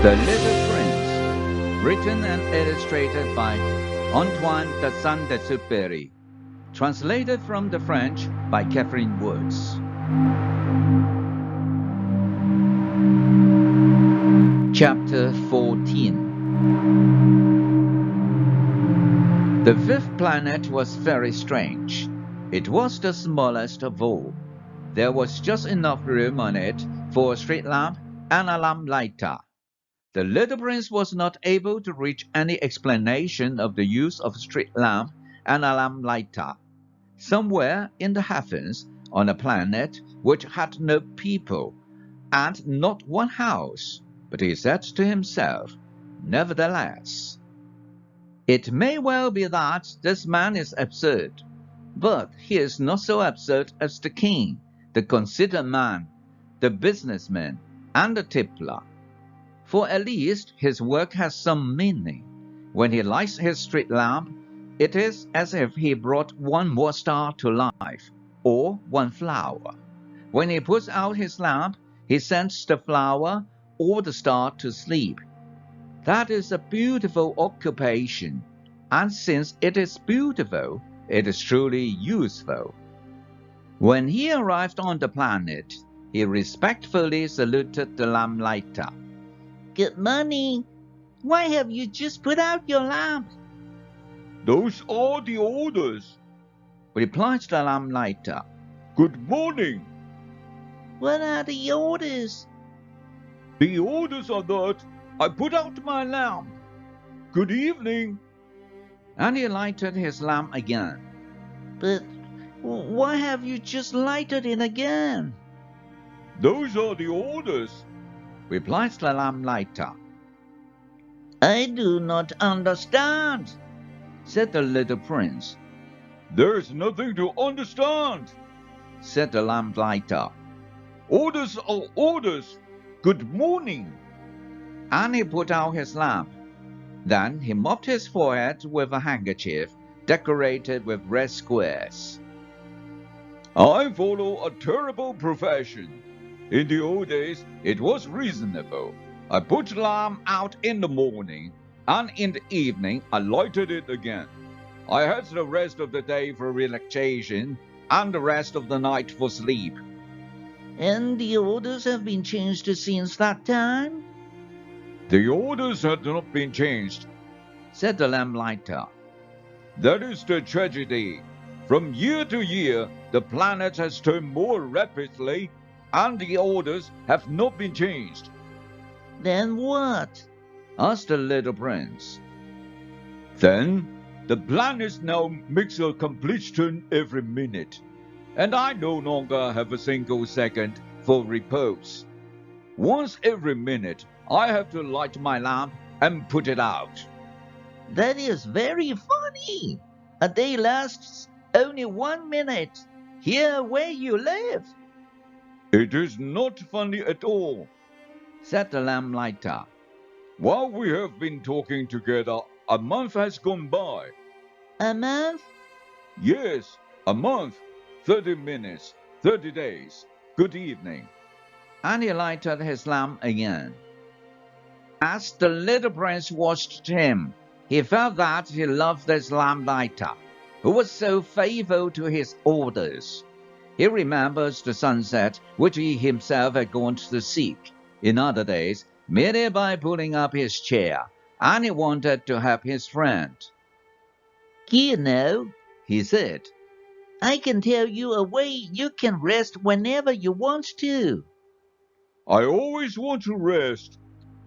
The Little Prince, written and illustrated by Antoine de Saint-Exupéry, translated from the French by Catherine Woods. Chapter 14. The fifth planet was very strange. It was the smallest of all. There was just enough room on it for a street lamp and a lamplighter. The little prince was not able to reach any explanation of the use of a street lamp and a lamplighter. Somewhere in the heavens, on a planet which had no people, and not one house, but he said to himself, nevertheless, "It may well be that this man is absurd, but he is not so absurd as the king, the considered man, the businessman, and the tippler. For at least his work has some meaning. When he lights his street lamp, it is as if he brought one more star to life, or one flower. When he puts out his lamp, he sends the flower or the star to sleep. That is a beautiful occupation, and since it is beautiful, it is truly useful." When he arrived on the planet, he respectfully saluted the lamplighter. "Good morning. Why have you just put out your lamp?" "Those are the orders," replied the lamplighter. "Good morning." "What are the orders?" "The orders are that I put out my lamp. Good evening." And he lighted his lamp again. "But why have you just lighted it again?" "Those are the orders," replied the lamplighter. "I do not understand," said the little prince. "There's nothing to understand," said the lamplighter. "Orders are orders. Good morning." And he put out his lamp. Then he mopped his forehead with a handkerchief decorated with red squares. "I follow a terrible profession. In the old days, it was reasonable. I put the lamp out in the morning, and in the evening I lighted it again. I had the rest of the day for relaxation, and the rest of the night for sleep." "And the orders have been changed since that time?" "The orders had not been changed," said the lamplighter. "That is the tragedy. From year to year, the planet has turned more rapidly, and the orders have not been changed." "Then what?" asked the little prince. "Then the planet now makes a complete turn every minute, and I no longer have a single second for repose. Once every minute, I have to light my lamp and put it out." "That is very funny. A day lasts only 1 minute, here where you live." "It is not funny at all," said the lamplighter. "While we have been talking together, a month has gone by." "A month?" "Yes, a month, 30 minutes, 30 days. Good evening." And he lighted his lamp again. As the little prince watched him, he felt that he loved this lamplighter, who was so faithful to his orders. He remembers the sunset which he himself had gone to seek in other days, merely by pulling up his chair, and he wanted to help his friend. "You know," he said, "I can tell you a way you can rest whenever you want to." "I always want to rest,"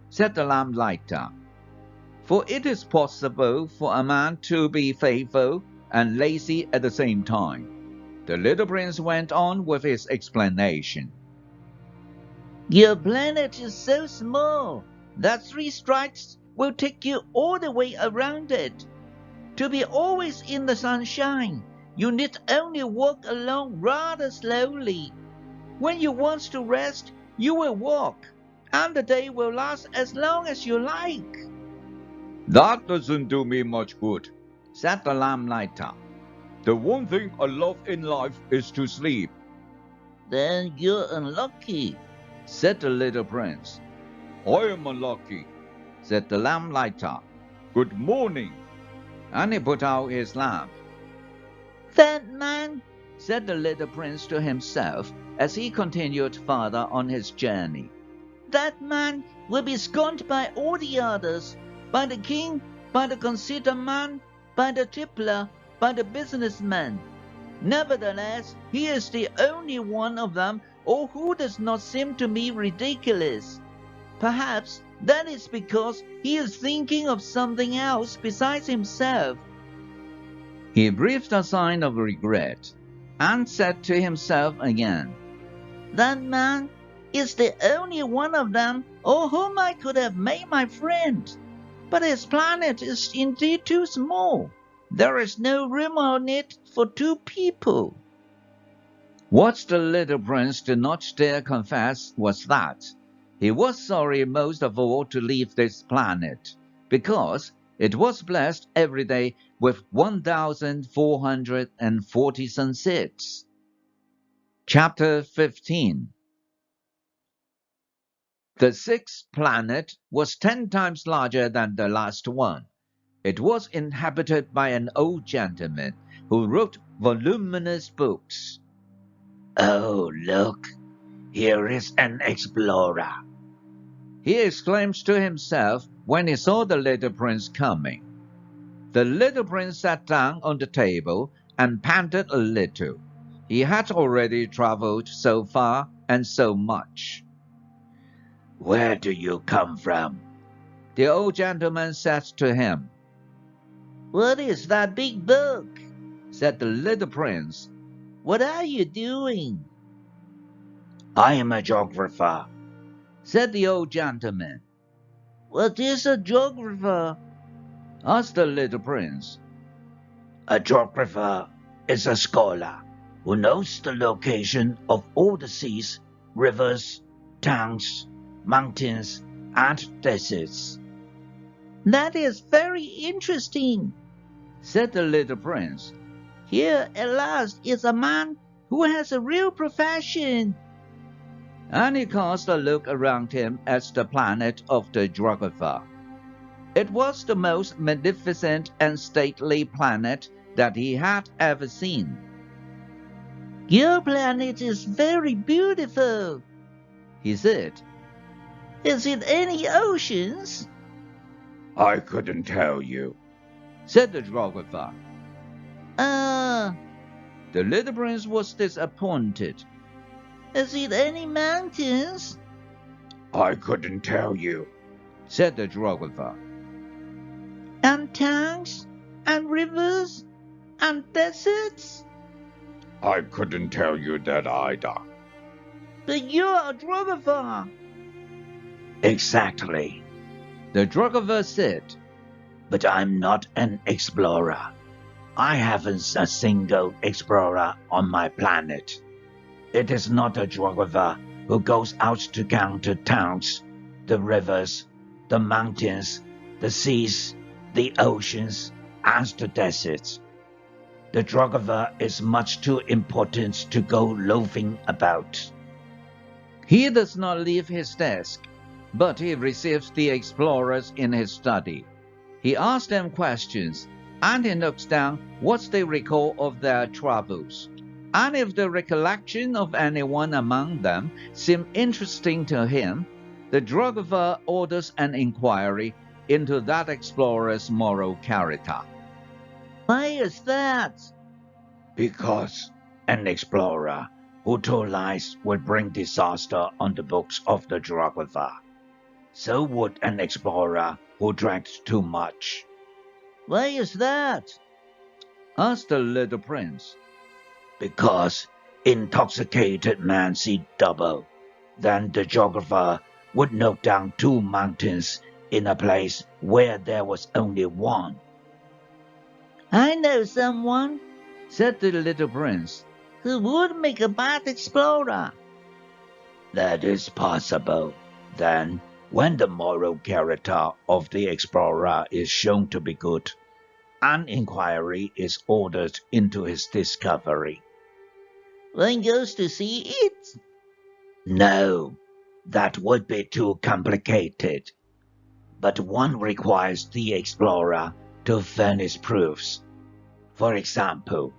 said the lamplighter. For it is possible for a man to be faithful and lazy at the same time. The little prince went on with his explanation. "Your planet is so small that 3 strikes will take you all the way around it. To be always in the sunshine, you need only walk along rather slowly. When you want to rest, you will walk, and the day will last as long as you like." "That doesn't do me much good," said the lamplighter. "The one thing I love in life is to sleep." "Then you're unlucky," said the little prince. I am unlucky, said the lamplighter, good morning. and he put out his lamp. That man, Said the little prince to himself as he continued farther on his journey. that man will be scorned by all the others, by the king, by the conceited man, by the tippler, by the businessman. Nevertheless, he is the only one of them all who does not seem to me ridiculous. Perhaps that is because he is thinking of something else besides himself. He breathed a sign of regret and said to himself again, That man is the only one of them all whom I could have made my friend. But his planet is indeed too small. There is no room on it for two people. What the little prince did not dare confess was that he was sorry most of all to leave this planet, because it was blessed every day with 1,440 sunsets. Chapter 15. The sixth planet was 10 times larger than the last one. It was inhabited by an old gentleman who wrote voluminous books. Oh, look, here is an explorer, he exclaimed to himself when he saw the little prince coming. The little prince sat down on the table and panted a little. He had already traveled so far and so much. Where do you come from? The old gentleman said to him. What is that big book? Said the little prince. What are you doing? I am a geographer, said the old gentleman. What is a geographer? Asked the little prince. A geographer is a scholar who knows the location of all the seas, rivers, towns, mountains, and deserts. That is very interesting, said the little prince. Here at last is a man who has a real profession. And he cast a look around him at the planet of the geographer. It was the most magnificent and stately planet that he had ever seen. Your planet is very beautiful, he said. Is it any oceans? I couldn't tell you, said the geographer. The little prince was disappointed. Is it any mountains? I couldn't tell you, said the geographer. And towns, and rivers, and deserts? I couldn't tell you that either. But you're a geographer. Exactly, the geographer said. But I'm not an explorer. I haven't a single explorer on my planet. It is not a geographer who goes out to count the towns, the rivers, the mountains, the seas, the oceans, and the deserts. The geographer is much too important to go loafing about. He does not leave his desk, but he receives the explorers in his study. He asks them questions, and he notes down what they recall of their travels. And if the recollection of anyone among them seems interesting to him, the geographer orders an inquiry into that explorer's moral character. Why is that? Because an explorer who told lies would bring disaster on the books of the geographer. So would an explorer who drank too much. Why is that? Asked the little prince. Because intoxicated men see double. Then the geographer would note down 2 mountains in a place where there was only one. I know someone, said the little prince, who would make a bad explorer. That is possible. Then, when the moral character of the explorer is shown to be good, an inquiry is ordered into his discovery. One goes to see it? No. That would be too complicated. But one requires the explorer to furnish proofs. For example,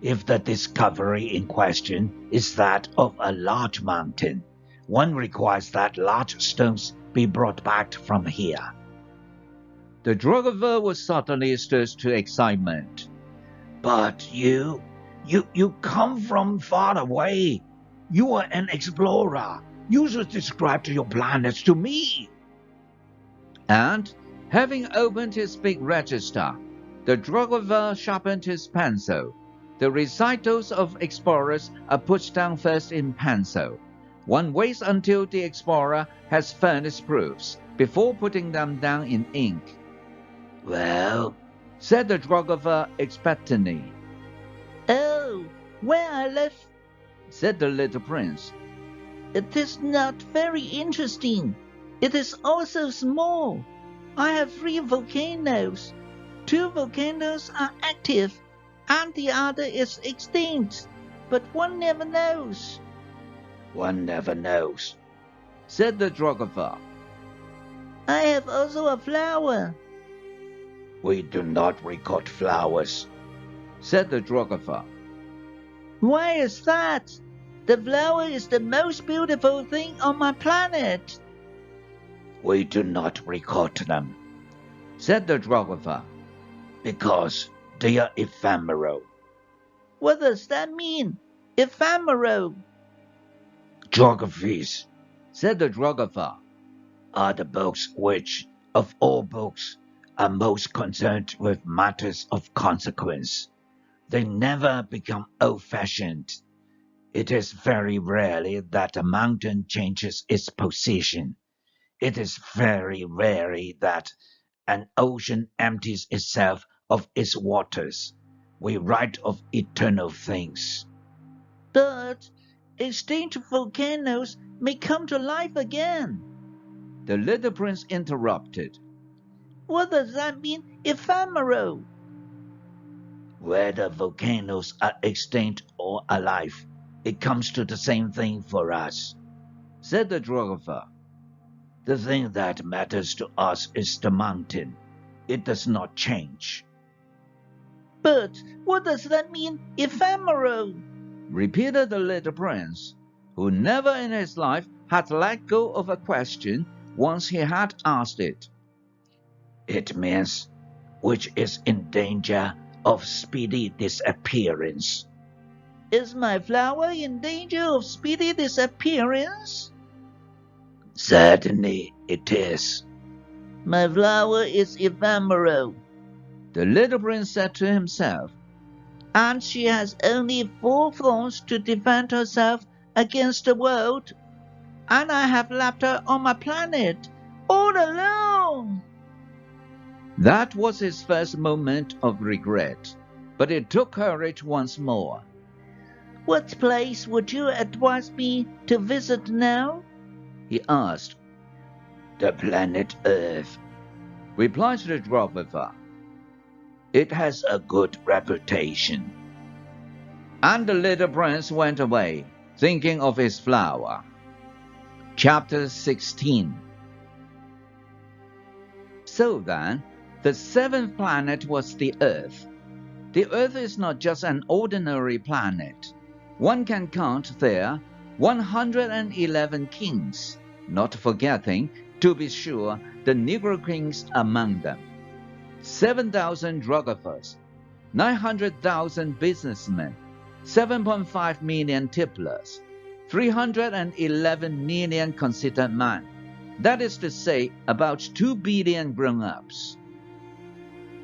if the discovery in question is that of a large mountain, one requires that large stones be brought back from here. The geographer was suddenly stirred to excitement. But you come from far away. You are an explorer. You should describe your planets to me. And, having opened his big register, the geographer sharpened his pencil. The recitals of explorers are put down first in pencil. One waits until the explorer has furnished proofs before putting them down in ink. Well, said the geographer expectantly. Oh, where I live, said the little prince. It is not very interesting. It is also small. I have 3 volcanoes. 2 volcanoes are active, and the other is extinct. But one never knows. One never knows, said the geographer. I have also a flower. We do not record flowers, said the geographer. Why is that? The flower is the most beautiful thing on my planet. We do not record them, said the geographer. Because they are ephemeral. What does that mean? Ephemeral? Geographies, said the geographer, are the books which, of all books, are most concerned with matters of consequence. They never become old-fashioned. It is very rarely that a mountain changes its position. It is very rarely that an ocean empties itself of its waters. We write of eternal things. But extinct volcanoes may come to life again. The little prince interrupted. What does that mean, ephemeral? Whether volcanoes are extinct or alive, it comes to the same thing for us, said the geographer. The thing that matters to us is the mountain. It does not change. But what does that mean, ephemeral? Repeated the little prince, who never in his life had let go of a question once he had asked it. It means which is in danger of speedy disappearance. Is my flower in danger of speedy disappearance? Certainly it is. My flower is ephemeral, the little prince said to himself. And she has only 4 thorns to defend herself against the world. And I have left her on my planet, all alone. That was his first moment of regret, but it took courage once more. What place would you advise me to visit now? He asked. The planet Earth, replied the geographer. It has a good reputation. And the little prince went away, thinking of his flower. Chapter 16. So then, the 7th planet was the Earth. The Earth is not just an ordinary planet. One can count there 111 kings, not forgetting, to be sure, the Negro kings among them. 7,000 geographers, 900,000 businessmen, 7.5 million tipplers, 311 million considered men. That is to say, about 2 billion grown-ups.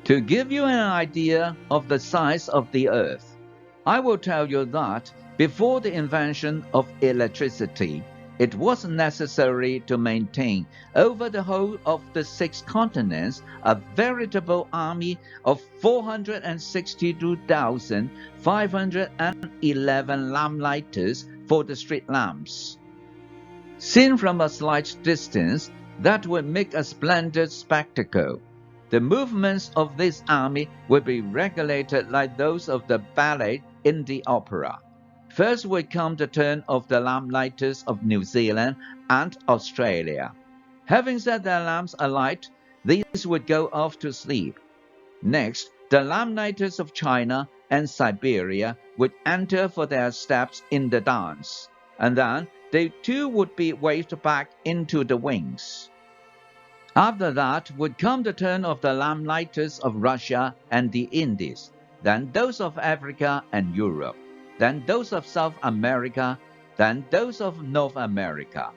To give you an idea of the size of the Earth, I will tell you that before the invention of electricity, it was necessary to maintain over the whole of the 6 continents a veritable army of 462,511 lamplighters for the street lamps. Seen from a slight distance, that would make a splendid spectacle. The movements of this army would be regulated like those of the ballet in the opera. First would come the turn of the lamplighters of New Zealand and Australia. Having set their lamps alight, these would go off to sleep. Next, the lamplighters of China and Siberia would enter for their steps in the dance, and then they too would be waved back into the wings. After that would come the turn of the lamplighters of Russia and the Indies, then those of Africa and Europe, then those of South America, then those of North America,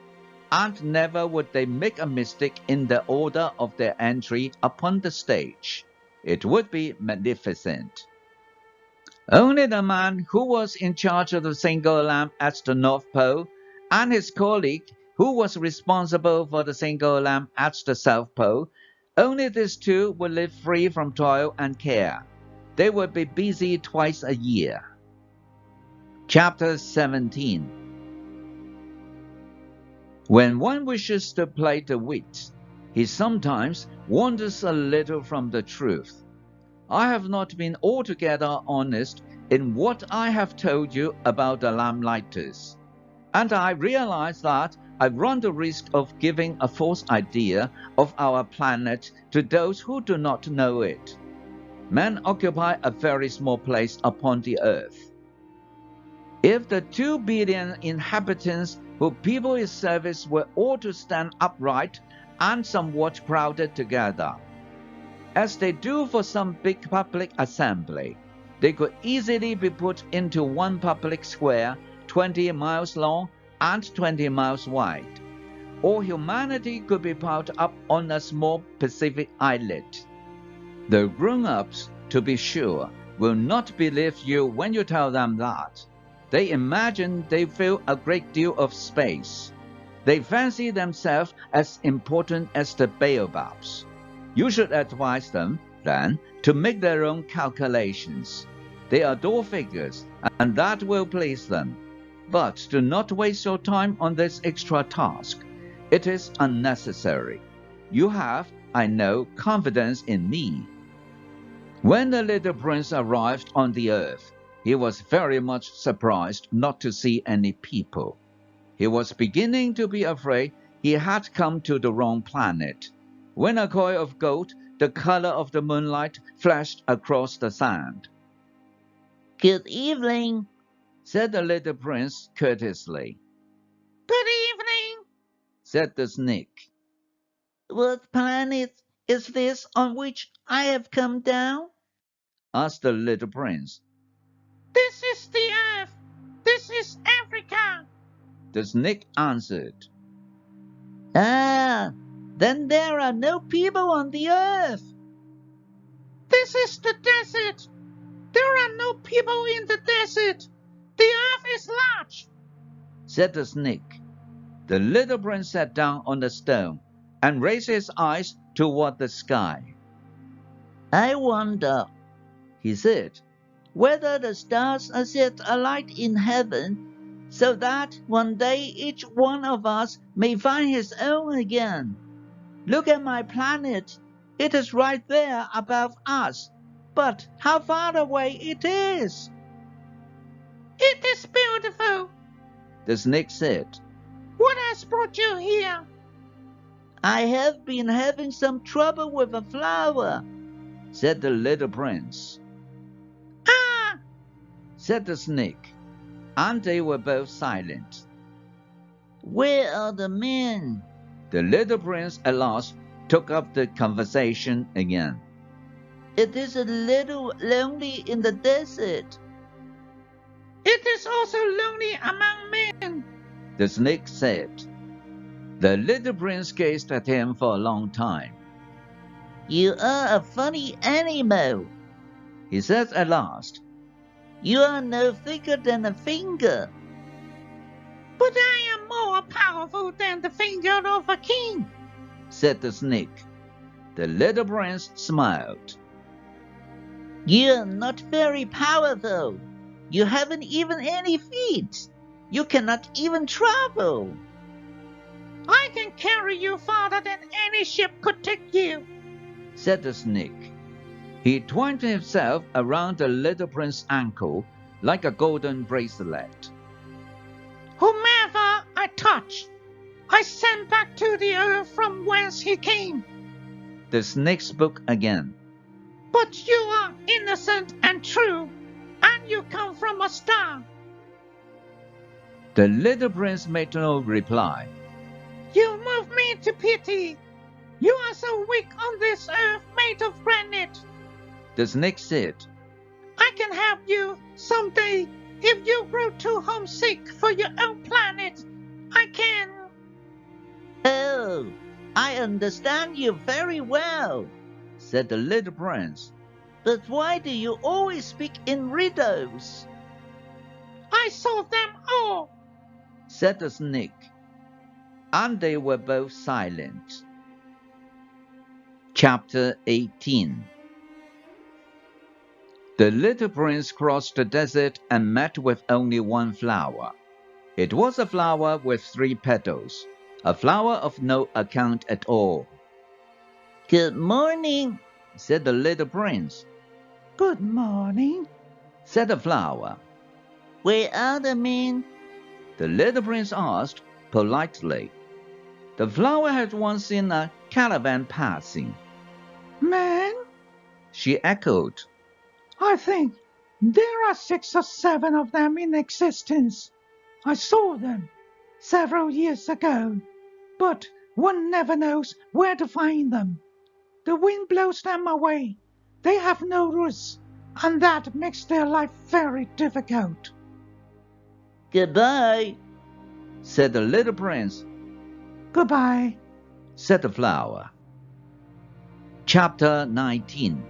and never would they make a mistake in the order of their entry upon the stage. It would be magnificent. Only the man who was in charge of the single lamp at the North Pole and his colleague who was responsible for the single lamp at the South Pole, only these two would live free from toil and care. They would be busy twice a year. Chapter 17. When one wishes to play the wit, he sometimes wanders a little from the truth. I have not been altogether honest in what I have told you about the lamplighters, and I realize that I run the risk of giving a false idea of our planet to those who do not know it. Men occupy a very small place upon the earth. If the 2 billion inhabitants who people its surface were all to stand upright and somewhat crowded together, as they do for some big public assembly, they could easily be put into one public square 20 miles long and 20 miles wide. All humanity could be piled up on a small Pacific islet. The grown-ups, to be sure, will not believe you when you tell them that. They imagine they fill a great deal of space. They fancy themselves as important as the baobabs. You should advise them, then, to make their own calculations. They adore figures, and that will please them. But do not waste your time on this extra task. It is unnecessary. You have, I know, confidence in me. When the little prince arrived on the earth, he was very much surprised not to see any people. He was beginning to be afraid he had come to the wrong planet, when a coil of gold, the color of the moonlight, flashed across the sand. Good evening, said the little prince courteously. Good evening, said the snake. What planet is this on which I have come down? asked the little prince. This is the earth. This is Africa, the snake answered. Ah, then there are no people on the earth. This is the desert. There are no people in the desert. The earth is large, said the snake. The little prince sat down on the stone and raised his eyes toward the sky. I wonder, he said, whether the stars are set alight in heaven, so that one day each one of us may find his own again. Look at my planet. It is right there above us, but how far away it is! It is beautiful, the snake said. What has brought you here? I have been having some trouble with a flower, said the little prince. Ah, said the snake, and they were both silent. Where are the men? The little prince at last took up the conversation again. It is a little lonely in the desert. It is also lonely among men, the snake said. The little prince gazed at him for a long time. You are a funny animal, he said at last. You are no thicker than a finger. But I am more powerful than the finger of a king, said the snake. The little prince smiled. You are not very powerful. You haven't even any feet. You cannot even travel. I can carry you farther than any ship could take you, said the snake. He twined himself around the little prince's ankle like a golden bracelet. Whomever I touch, I send back to the earth from whence he came. The snake spoke again. But you are innocent and true, and you come from a star. The little prince made no reply. You move me to pity. You are so weak on this earth made of granite. The snake said, I can help you someday if you grow too homesick for your own planet. I can. Oh, I understand you very well, said the little prince. but why do you always speak in riddles? I saw them all, said the snake. And they were both silent. Chapter 18. The little prince crossed the desert and met with only one flower. It was a flower with 3 petals, a flower of no account at all. Good morning, said the little prince. Good morning, said the flower. Where are the men? The little prince asked politely. The flower had once seen a caravan passing. Men? She echoed. I think there are 6 or 7 of them in existence. I saw them several years ago, but one never knows where to find them. The wind blows them away. They have no roots, and that makes their life very difficult. Goodbye, said the little prince. Goodbye, said the flower. Chapter 19.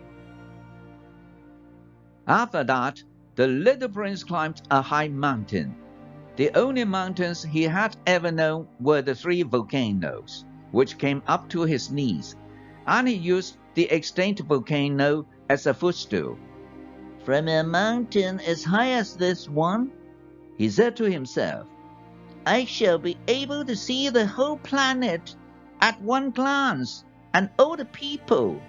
After that, the little prince climbed a high mountain. The only mountains he had ever known were the 3 volcanoes, which came up to his knees, and he used the extinct volcano as a footstool. From a mountain as high as this one, he said to himself, I shall be able to see the whole planet at one glance, and all the people.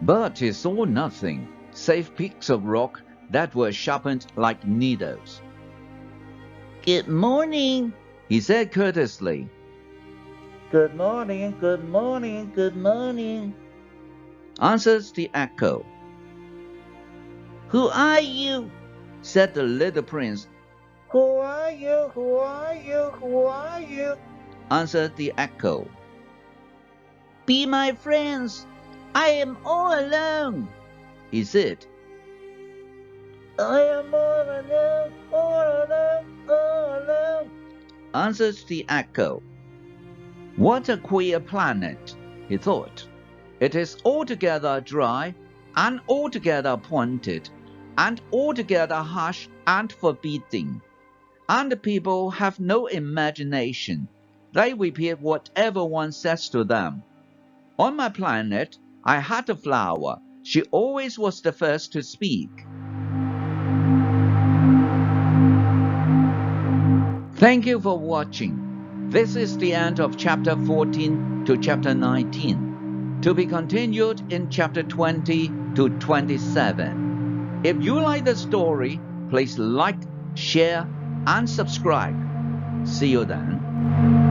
But he saw nothing save peaks of rock that were sharpened like needles. Good morning, he said courteously. Good morning, good morning, good morning, answers the echo. Who are you? said the little prince. Who are you? Who are you? Who are you? answered the echo. Be my friends. I am all alone, he said. I am all alone, all alone, all alone, answers the echo. What a queer planet, he thought. It is altogether dry, and altogether pointed, and altogether harsh and forbidding. And the people have no imagination. They repeat whatever one says to them. On my planet, I had a flower. She always was the first to speak. Thank you for watching. This is the end of chapter 14 to chapter 19, to be continued in chapter 20 to 27. If you like the story, please like, share, and subscribe. See you then.